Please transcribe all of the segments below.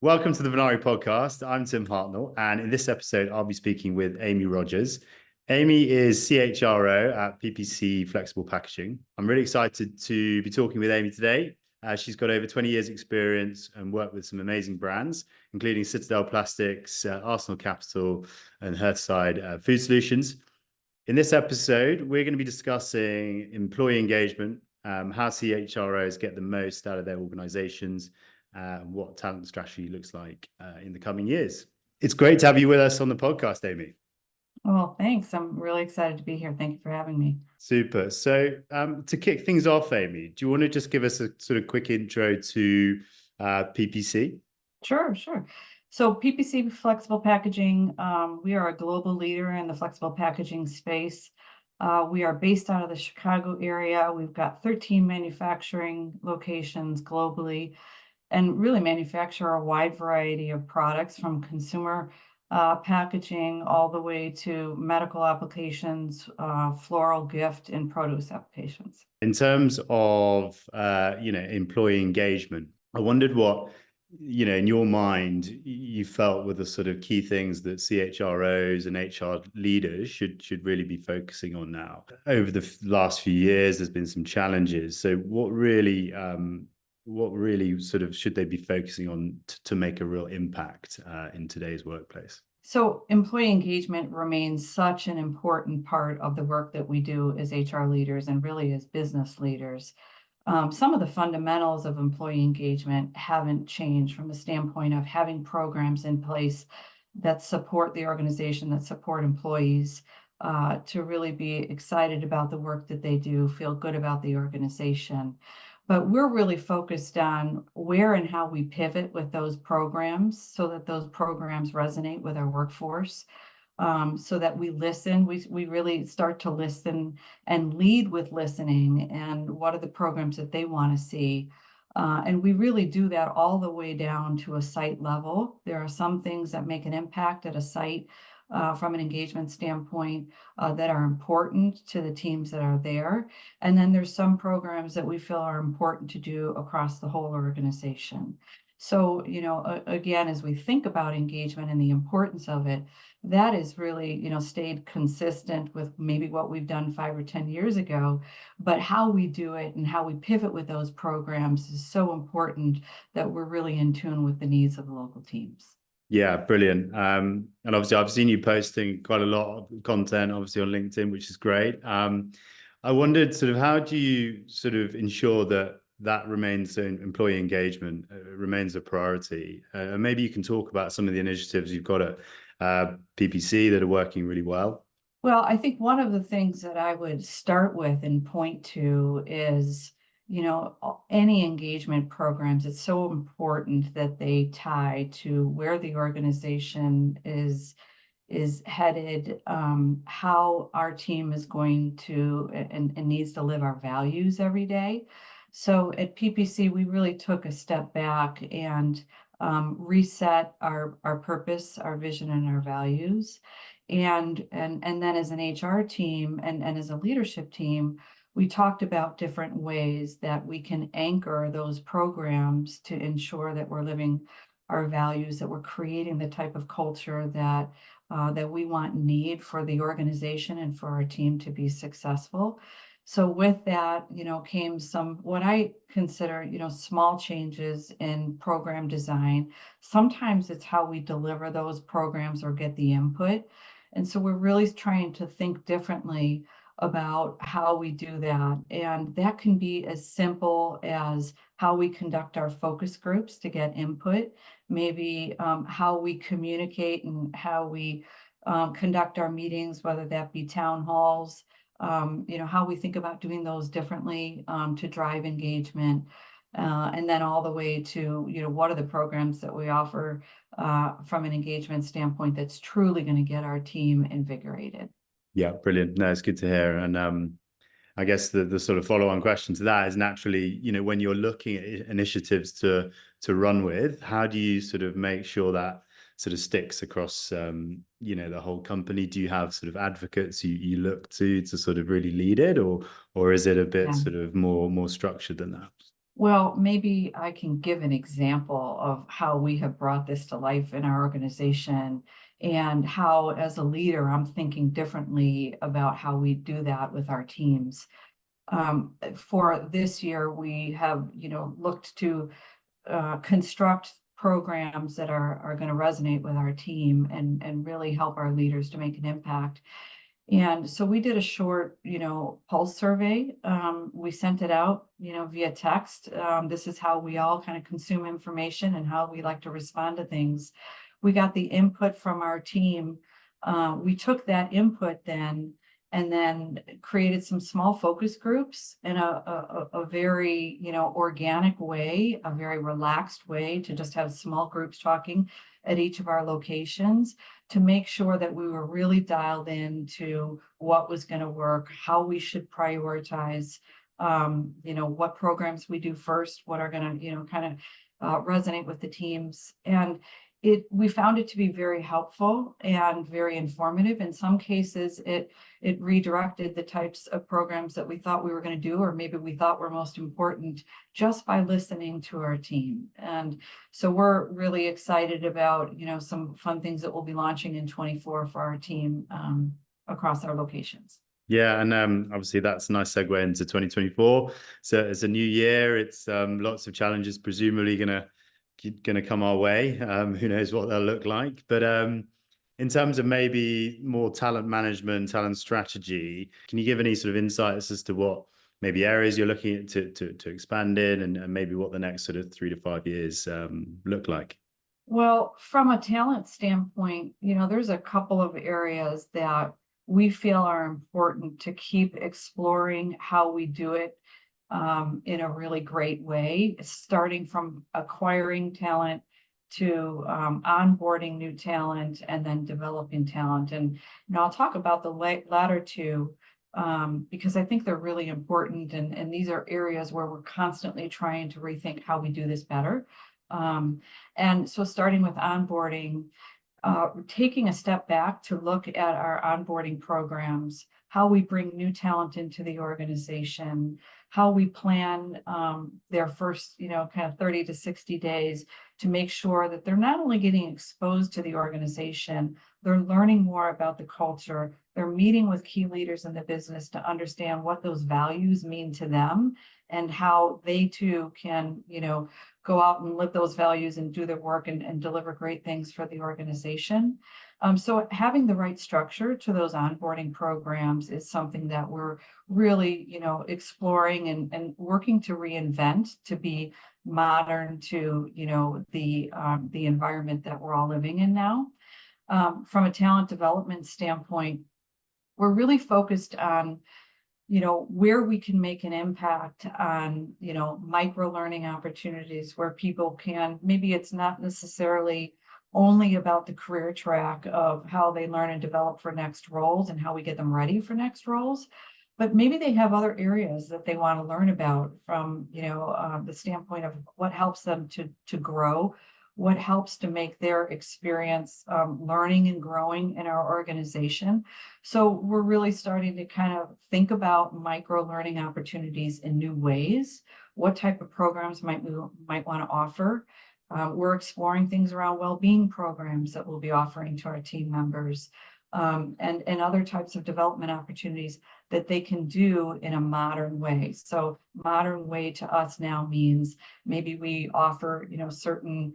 Welcome to the Venari Podcast. I'm Tim Hartnell, and in this episode, I'll be speaking with Amy Rodgers. Amy is CHRO at PPC Flexible Packaging. I'm really excited to be talking with Amy today. She's got over 20 years experience and worked with some amazing brands, including Citadel Plastics, Arsenal Capital, and Hearthside Food Solutions. In this episode, we're going to be discussing employee engagement, how CHROs get the most out of their organizations, what talent strategy looks like in the coming years. It's great to have you with us on the podcast, Amy. Well, thanks. I'm really excited to be here. Thank you for having me. Super. So to kick things off, Amy, do you want to just give us a sort of quick intro to PPC? Sure. So PPC Flexible Packaging, we are a global leader in the flexible packaging space. We are based out of the Chicago area. We've got 13 manufacturing locations globally and really manufacture a wide variety of products from consumer packaging all the way to medical applications, floral gift and produce applications. In terms of employee engagement, I wondered what in your mind you felt were the sort of key things that CHROs and HR leaders should really be focusing on now. Over the last few years, there's been some challenges. So what really sort of should they be focusing on to make a real impact in today's workplace? So employee engagement remains such an important part of the work that we do as HR leaders and really as business leaders. Some of the fundamentals of employee engagement haven't changed from the standpoint of having programs in place that support the organization, that support employees, to really be excited about the work that they do, feel good about the organization. But we're really focused on where and how we pivot with those programs so that those programs resonate with our workforce, so that we listen. We really start to listen and lead with listening and what are the programs that they want to see. And we really do that all the way down to a site level. There are some things that make an impact at a site from an engagement standpoint that are important to the teams that are there. And then there's some programs that we feel are important to do across the whole organization. So, again, as we think about engagement and the importance of it, that is really, stayed consistent with maybe what we've done 5 or 10 years ago, but how we do it and how we pivot with those programs is so important that we're really in tune with the needs of the local teams. Yeah, brilliant. And obviously, I've seen you posting quite a lot of content, obviously on LinkedIn, which is great. I wondered sort of how do you sort of ensure that remains employee engagement remains a priority? And maybe you can talk about some of the initiatives you've got at PPC that are working really well. Well, I think one of the things that I would start with and point to is, any engagement programs, it's so important that they tie to where the organization is headed, how our team is going to and needs to live our values every day. So at PPC, we really took a step back and reset our purpose, our vision, and our values. And then as an HR team and as a leadership team, we talked about different ways that we can anchor those programs to ensure that we're living our values, that we're creating the type of culture that we want and need for the organization and for our team to be successful. So with that, came some what I consider, small changes in program design. Sometimes it's how we deliver those programs or get the input. And so we're really trying to think differently about how we do that. And that can be as simple as how we conduct our focus groups to get input, maybe how we communicate and how we conduct our meetings, whether that be town halls, how we think about doing those differently to drive engagement. And then all the way to, what are the programs that we offer from an engagement standpoint that's truly going to get our team invigorated. Yeah, brilliant. No, it's good to hear. And I guess the sort of follow-on question to that is naturally, when you're looking at initiatives to run with, how do you sort of make sure that sort of sticks across, the whole company? Do you have sort of advocates you look to sort of really lead it, or is it a bit sort of more structured than that? Well, maybe I can give an example of how we have brought this to life in our organization and how, as a leader, I'm thinking differently about how we do that with our teams. For this year, we have, looked to construct programs that are going to resonate with our team and really help our leaders to make an impact. And so we did a short, pulse survey. We sent it out, via text. This is how we all kind of consume information and how we like to respond to things. We got the input from our team. We took that input then and then created some small focus groups in a very, organic way, a very relaxed way to just have small groups talking at each of our locations to make sure that we were really dialed into what was going to work, how we should prioritize, what programs we do first, what are going to, kind of resonate with the teams. And we found it to be very helpful and very informative. In some cases, it redirected the types of programs that we thought we were going to do, or maybe we thought were most important, just by listening to our team. And so we're really excited about, some fun things that we'll be launching in 24 for our team across our locations. Yeah, and obviously that's a nice segue into 2024. So it's a new year. It's lots of challenges, presumably gonna come our way. Who knows what they'll look like? But in terms of maybe more talent management, talent strategy, can you give any sort of insights as to what maybe areas you're looking at to expand in, and maybe what the next sort of 3 to 5 years look like? Well, from a talent standpoint, there's a couple of areas that we feel are important to keep exploring how we do it in a really great way, starting from acquiring talent to onboarding new talent and then developing talent. And I'll talk about the latter two because I think they're really important. And these are areas where we're constantly trying to rethink how we do this better. And so starting with onboarding, taking a step back to look at our onboarding programs, how we bring new talent into the organization, how we plan their first, kind of 30 to 60 days to make sure that they're not only getting exposed to the organization, they're learning more about the culture, they're meeting with key leaders in the business to understand what those values mean to them and how they too can, go out and live those values and do their work and deliver great things for the organization. So having the right structure to those onboarding programs is something that we're really, exploring and working to reinvent to be modern to, the environment that we're all living in now. From a talent development standpoint, we're really focused on where we can make an impact on, micro learning opportunities where people can, maybe it's not necessarily only about the career track of how they learn and develop for next roles and how we get them ready for next roles, but maybe they have other areas that they want to learn about from, the standpoint of what helps them to grow, what helps to make their experience learning and growing in our organization. So we're really starting to kind of think about micro learning opportunities in new ways. What type of programs might we want to offer? We're exploring things around well-being programs that we'll be offering to our team members, and other types of development opportunities that they can do in a modern way. So modern way to us now means maybe we offer, certain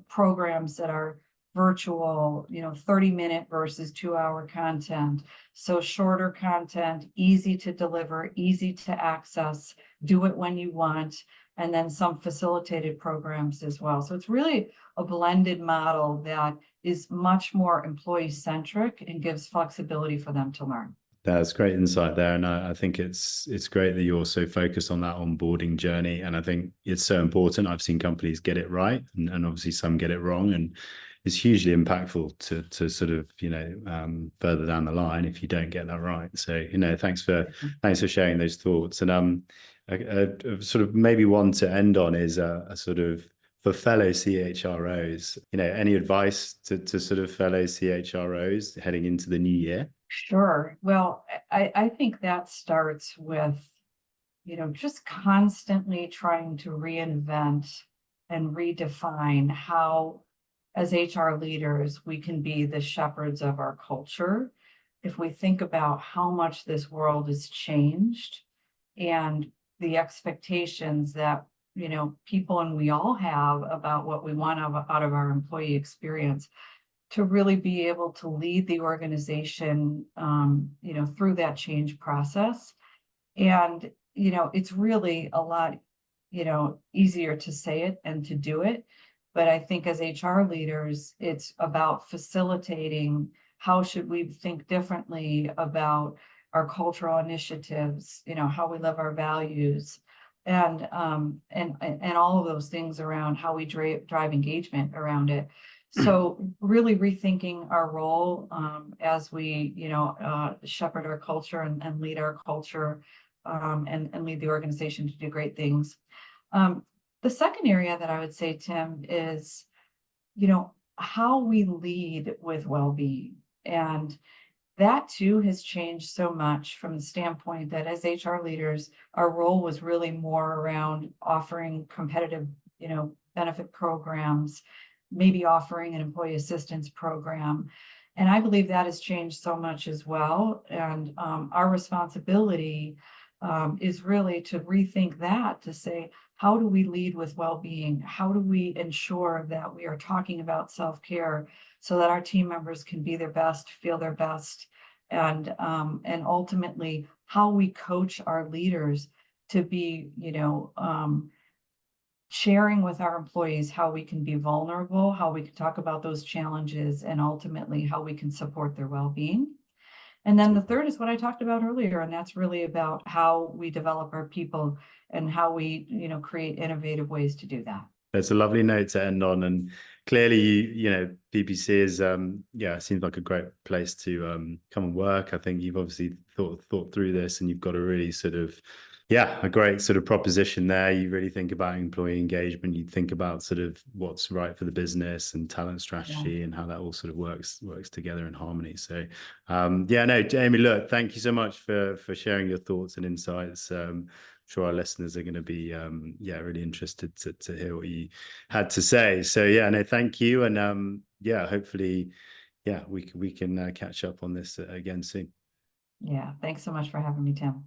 programs that are virtual, 30-minute versus 2-hour content. So shorter content, easy to deliver, easy to access, do it when you want, and then some facilitated programs as well. So it's really a blended model that is much more employee-centric and gives flexibility for them to learn. That's great insight there, and I think it's great that you're so focused on that onboarding journey. And I think it's so important. I've seen companies get it right, and obviously some get it wrong, and it's hugely impactful to sort of further down the line if you don't get that right. So thanks for sharing those thoughts. And a sort of maybe one to end on is a sort of for fellow CHROs. Any advice to sort of fellow CHROs heading into the new year? Sure. Well, I think that starts with, just constantly trying to reinvent and redefine how, as HR leaders, we can be the shepherds of our culture. If we think about how much this world has changed and the expectations that, people and we all have about what we want out of our employee experience, to really be able to lead the organization, through that change process. And, it's really a lot, easier to say it and to do it. But I think as HR leaders, it's about facilitating how should we think differently about our cultural initiatives, how we live our values, and all of those things around how we drive engagement around it. So really rethinking our role as we, shepherd our culture and lead our culture, and lead the organization to do great things. The second area that I would say, Tim, is, how we lead with well-being. And that too has changed so much from the standpoint that as HR leaders, our role was really more around offering competitive, benefit programs, maybe offering an employee assistance program. And I believe that has changed so much as well. And our responsibility is really to rethink that, to say, how do we lead with well-being? How do we ensure that we are talking about self-care so that our team members can be their best, feel their best, and ultimately how we coach our leaders to be, sharing with our employees how we can be vulnerable, how we can talk about those challenges, and ultimately how we can support their well-being. And then the third is what I talked about earlier, and that's really about how we develop our people and how we, create innovative ways to do that. That's a lovely note to end on. And clearly, PPC is, seems like a great place to come and work. I think you've obviously thought through this, and you've got a really sort of, a great sort of proposition there. You really think about employee engagement. You think about sort of what's right for the business and talent strategy, and how that all sort of works together in harmony. So, Jamie, look, thank you so much for sharing your thoughts and insights. I'm sure our listeners are going to be, really interested to hear what you had to say. So, thank you, and hopefully, we can catch up on this again soon. Yeah, thanks so much for having me, Tim.